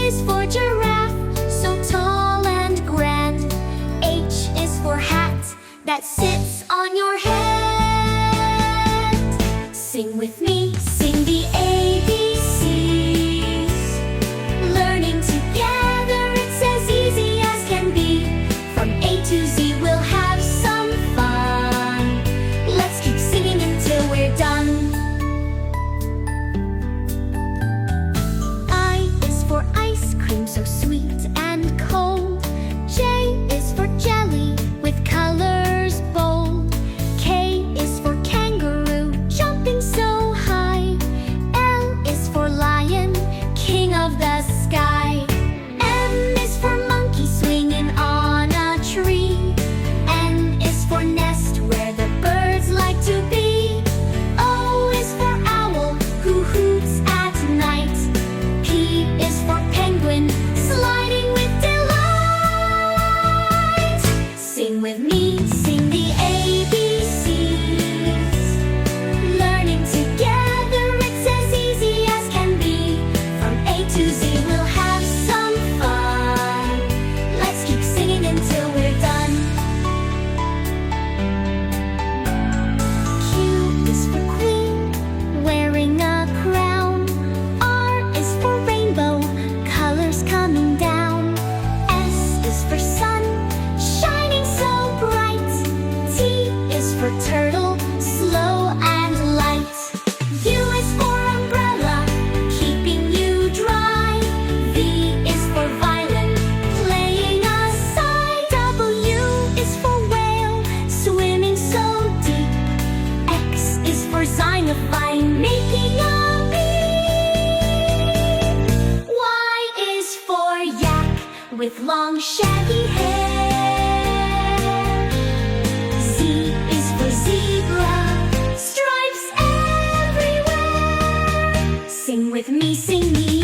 is for giraffe, so tall and grand. H is for hat, that sits on your head. Sing with me, sing the ABCs. Learning together, it's as easy as can be. From A to Z, we'll have some fun. Let's keep singing until we're done. I is for ice cream, so sweet and cold. J is for jelly, with colors bold. K is for kangaroo, jumping so high. L is for lion, king of the sky. M is for monkey, swinging on a tree. N is for nest, where the birds like to be. O is for owl, who hoots at night. P is for penguin, sliding with delight. Sing with me, sing the ABCs. Learning together, it's as easy as can be. From A to Z, we'll have some fun. Let's keep singing until we're done. Q is for queen, wearing a crown. R is for rainbow, colors coming down. S is for sun, shining so bright. T is for turtle, slow and light. U is for umbrella, keeping you dry. V is for violin, playing a sigh. W is for whale, swimming so deep. X is for xylophone, making a beat. Y is for yak, with long shaggy hair. Z is for zebra, stripes everywhere. Sing with me, sing me.